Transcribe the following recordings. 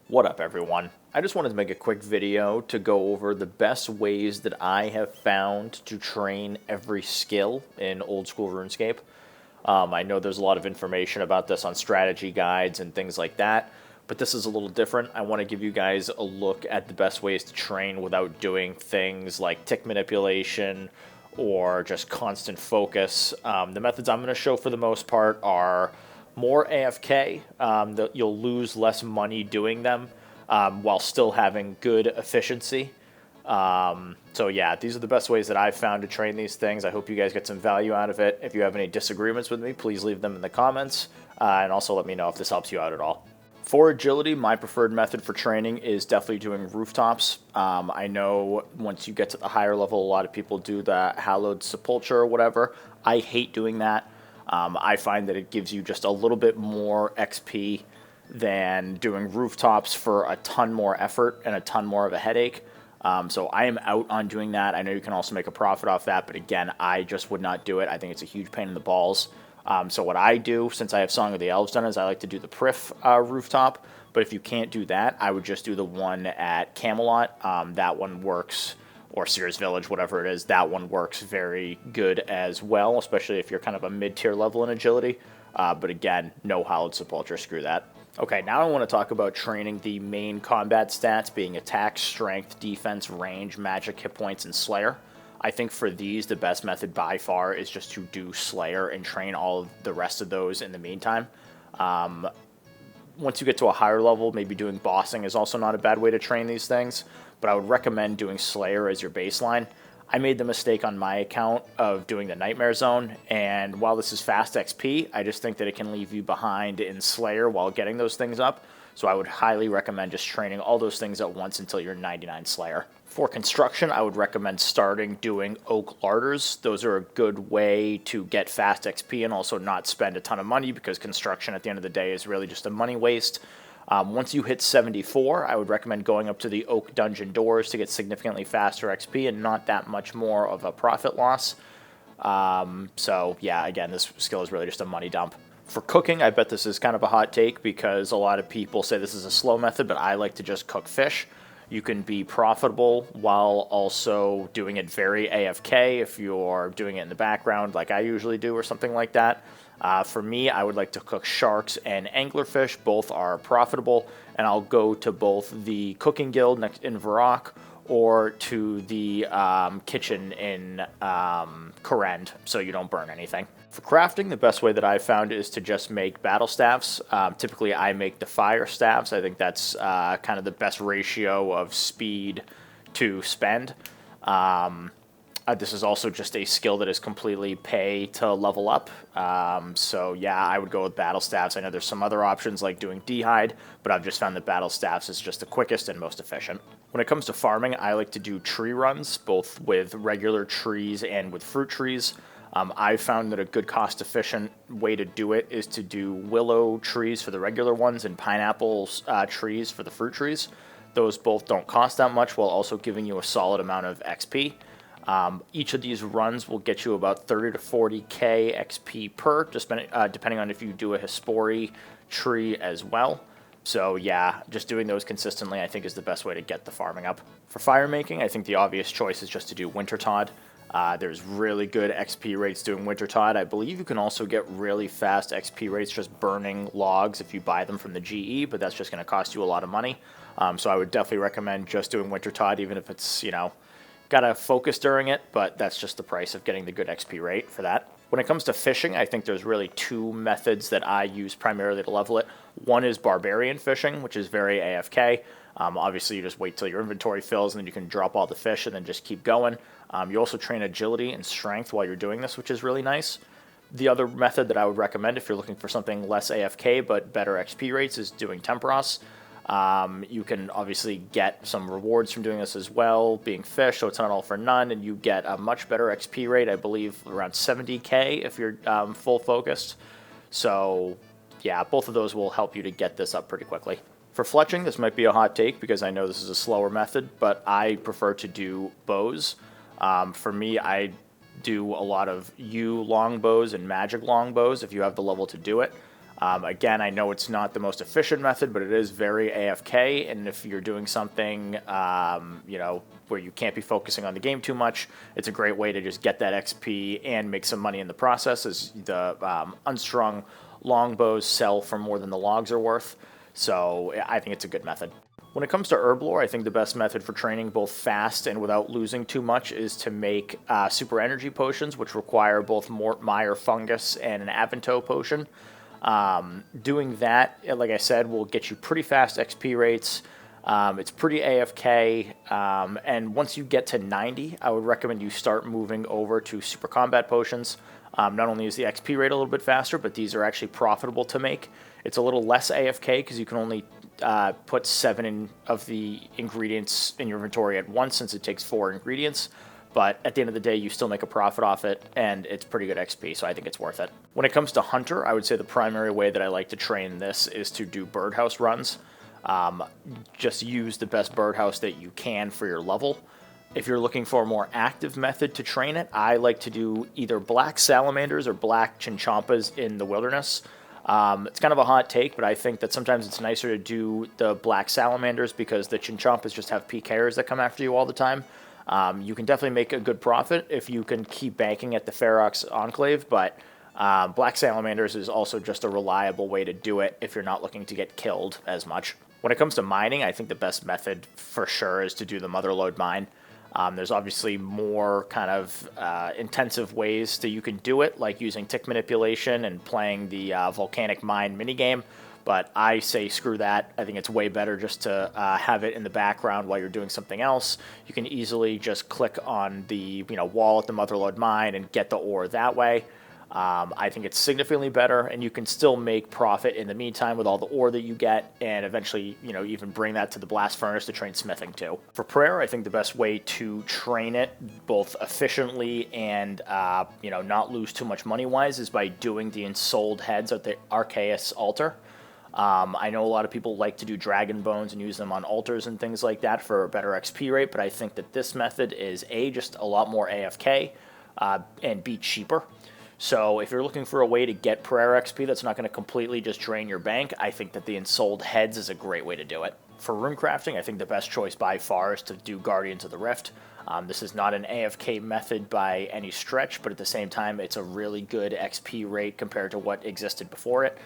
What up, everyone? I just wanted to make a quick video to go over the best ways that I have found to train every skill in old school RuneScape. I know there's a lot of information about this on strategy guides and things like that, but this is a little different. I want to give you guys a look at the best ways to train without doing things like tick manipulation or just constant focus. The methods I'm going to show for the most part are more AFK. You'll lose less money doing them while still having good efficiency. So yeah, these are the best ways that I've found to train these things. I hope you guys get some value out of it. If you have any disagreements with me, please leave them in the comments, and also let me know if this helps you out at all. For agility, my preferred method for training is definitely doing rooftops. I know once you get to the higher level, a lot of people do the hallowed sepulture or whatever. I hate doing that. I find that it gives you just a little bit more XP than doing rooftops for a ton more effort and a ton more of a headache. So I am out on doing that. I know you can also make a profit off that, but again, I just would not do it. I think it's a huge pain in the balls. So what I do, since I have Song of the Elves done, is I like to do the Prif rooftop. But if you can't do that, I would just do the one at Camelot. That one works, or Sears Village, whatever it is. That one works very good as well, especially if you're kind of a mid-tier level in agility. But again, no Hallowed Sepulture, screw that. Okay, now I want to talk about training the main combat stats, being attack, strength, defense, range, magic, hit points, and Slayer. I think for these, the best method by far is just to do Slayer and train all of the rest of those in the meantime. Once you get to a higher level, maybe doing bossing is also not a bad way to train these things, but I would recommend doing Slayer as your baseline. I made the mistake on my account of doing the Nightmare Zone, and while this is fast XP, I just think that it can leave you behind in Slayer while getting those things up, so I would highly recommend just training all those things at once until you're 99 Slayer. For construction, I would recommend starting doing Oak Larders. Those are a good way to get fast XP and also not spend a ton of money, because construction at the end of the day is really just a money waste. Once you hit 74, I would recommend going up to the Oak Dungeon doors to get significantly faster XP and not that much more of a profit loss. So yeah, again, this skill is really just a money dump. For cooking, I bet this is kind of a hot take because a lot of people say this is a slow method, but I like to just cook fish. You can be profitable while also doing it very AFK if you're doing it in the background like I usually do or something like that. For me, I would like to cook sharks and anglerfish. Both are profitable, and I'll go to both the cooking guild next in Varrock or to the kitchen in Korend, so you don't burn anything. For crafting, the best way that I've found is to just make battle staffs. Typically, I make the fire staffs. I think that's kind of the best ratio of speed to spend. This is also just a skill that is completely pay to level up. So yeah, I would go with battle staffs. I know there's some other options like doing D'hide, but I've just found that battle staffs is just the quickest and most efficient. When it comes to farming, I like to do tree runs, both with regular trees and with fruit trees. I've found that a good cost-efficient way to do it is to do willow trees for the regular ones and pineapple trees for the fruit trees. Those both don't cost that much while also giving you a solid amount of XP. Each of these runs will get you about 30 to 40k XP per, just depending on if you do a Hespori tree as well. So yeah, just doing those consistently I think is the best way to get the farming up. For firemaking, I think the obvious choice is just to do Wintertod. There's really good XP rates doing Wintertod. I believe you can also get really fast XP rates just burning logs if you buy them from the GE, but that's just going to cost you a lot of money. So I would definitely recommend just doing Wintertod, even if it's, you know, gotta focus during it, but that's just the price of getting the good XP rate for that. When it comes to fishing, I think there's really two methods that I use primarily to level it. One is barbarian fishing, which is very AFK. Obviously, you just wait till your inventory fills, and then you can drop all the fish and then just keep going. You also train agility and strength while you're doing this, which is really nice. The other method that I would recommend if you're looking for something less AFK but better XP rates is doing Temperos. You can obviously get some rewards from doing this as well, being fish, so it's not all for none, and you get a much better XP rate, I believe around 70k if you're full focused. So yeah, both of those will help you to get this up pretty quickly. For fletching, this might be a hot take because I know this is a slower method, but I prefer to do bows. For me, I do a lot of longbows and magic longbows if you have the level to do it. Again, I know it's not the most efficient method, but it is very AFK, and if you're doing something, you know, where you can't be focusing on the game too much, it's a great way to just get that XP and make some money in the process, as the unstrung longbows sell for more than the logs are worth. So I think it's a good method. When it comes to Herblore, I think the best method for training both fast and without losing too much is to make super energy potions, which require both Mort, Mire, Fungus, and an Avanto potion. Doing that, like I said, will get you pretty fast XP rates. It's pretty AFK, and once you get to 90, I would recommend you start moving over to super combat potions. Not only is the XP rate a little bit faster, but these are actually profitable to make. It's a little less AFK because you can only put 7 of the ingredients in your inventory at once, since it takes 4 ingredients. But at the end of the day, you still make a profit off it, and it's pretty good XP, so I think it's worth it. When it comes to Hunter, I would say the primary way that I like to train this is to do birdhouse runs. Just use the best birdhouse that you can for your level. If you're looking for a more active method to train it, I like to do either black salamanders or black chinchompas in the wilderness. It's kind of a hot take, but I think that sometimes it's nicer to do the black salamanders because the chinchompas just have PKers that come after you all the time. You can definitely make a good profit if you can keep banking at the Ferox Enclave, but black salamanders is also just a reliable way to do it if you're not looking to get killed as much. When it comes to mining, I think the best method for sure is to do the Motherlode mine. There's obviously more kind of intensive ways that you can do it, like using tick manipulation and playing the volcanic mine minigame. But I say screw that. I think it's way better just to have it in the background while you're doing something else. You can easily just click on the wall at the Motherlode mine and get the ore that way. I think it's significantly better, and you can still make profit in the meantime with all the ore that you get, and eventually, even bring that to the blast furnace to train smithing too. For prayer, I think the best way to train it, both efficiently and not lose too much money-wise, is by doing the ensouled heads at the AFKness altar. I know a lot of people like to do dragon bones and use them on altars and things like that for a better XP rate, but I think that this method is A, just a lot more AFK, and B, cheaper. So if you're looking for a way to get prayer XP that's not going to completely just drain your bank, I think that the ensouled heads is a great way to do it. For runecrafting, I think the best choice by far is to do Guardians of the Rift. This is not an AFK method by any stretch, but at the same time, it's a really good XP rate compared to what existed before it.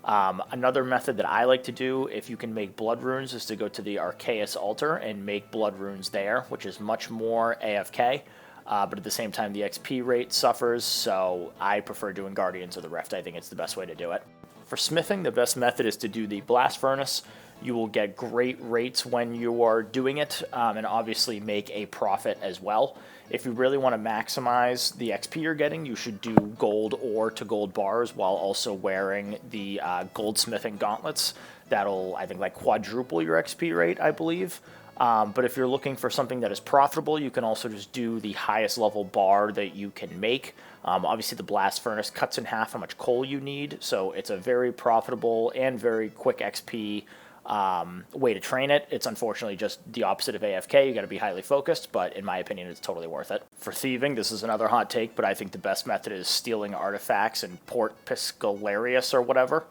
Another method that I like to do, if you can make blood runes, is to go to the AFKness altar and make blood runes there, which is much more AFK. But at the same time, the XP rate suffers, so I prefer doing Guardians of the Rift. I think it's the best way to do it. For smithing, the best method is to do the blast furnace. You will get great rates when you are doing it, and obviously make a profit as well. If you really want to maximize the XP you're getting, you should do gold ore to gold bars while also wearing the goldsmithing gauntlets. That'll, I think, like quadruple your XP rate, I believe. But if you're looking for something that is profitable, you can also just do the highest level bar that you can make. Obviously, the blast furnace cuts in half how much coal you need, so it's a very profitable and very quick XP way to train it. It's unfortunately just the opposite of AFK. You got to be highly focused, but in my opinion, it's totally worth it. For thieving, this is another hot take, but I think the best method is stealing artifacts in Port Piscalarius or whatever.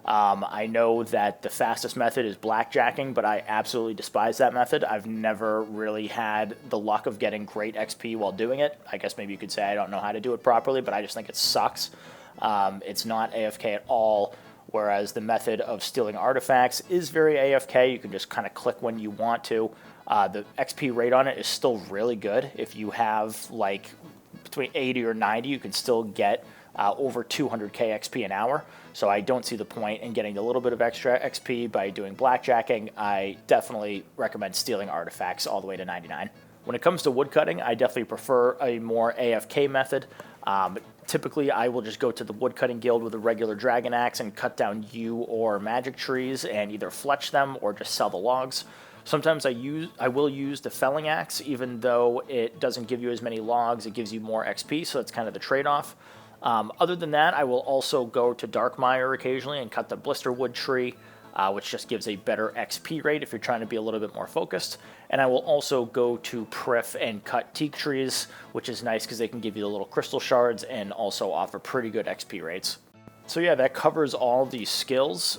I know that the fastest method is blackjacking, but I absolutely despise that method. I've never really had the luck of getting great XP while doing it. I guess maybe you could say I don't know how to do it properly, but I just think it sucks. It's not AFK at all, whereas the method of stealing artifacts is very AFK. You can just kind of click when you want to. The XP rate on it is still really good. If you have like between 80 or 90, you can still get over 200k XP an hour, so I don't see the point in getting a little bit of extra XP by doing blackjacking. I definitely recommend stealing artifacts all the way to 99. When it comes to woodcutting, I definitely prefer a more AFK method. Typically, I will just go to the woodcutting guild with a regular dragon axe and cut down yew or magic trees and either fletch them or just sell the logs. Sometimes I will use the felling axe, even though it doesn't give you as many logs, it gives you more XP, so that's kind of the trade-off. Other than that, I will also go to Darkmire occasionally and cut the blisterwood tree, which just gives a better XP rate if you're trying to be a little bit more focused. And I will also go to Prif and cut teak trees, which is nice because they can give you the little crystal shards and also offer pretty good XP rates. So yeah, that covers all the skills.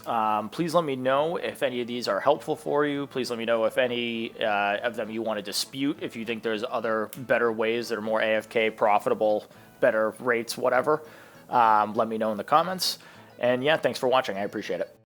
Please let me know if any of these are helpful for you. Please let me know if any of them you want to dispute, if you think there's other better ways that are more AFK profitable, better rates, whatever. Let me know in the comments. And yeah, thanks for watching. I appreciate it.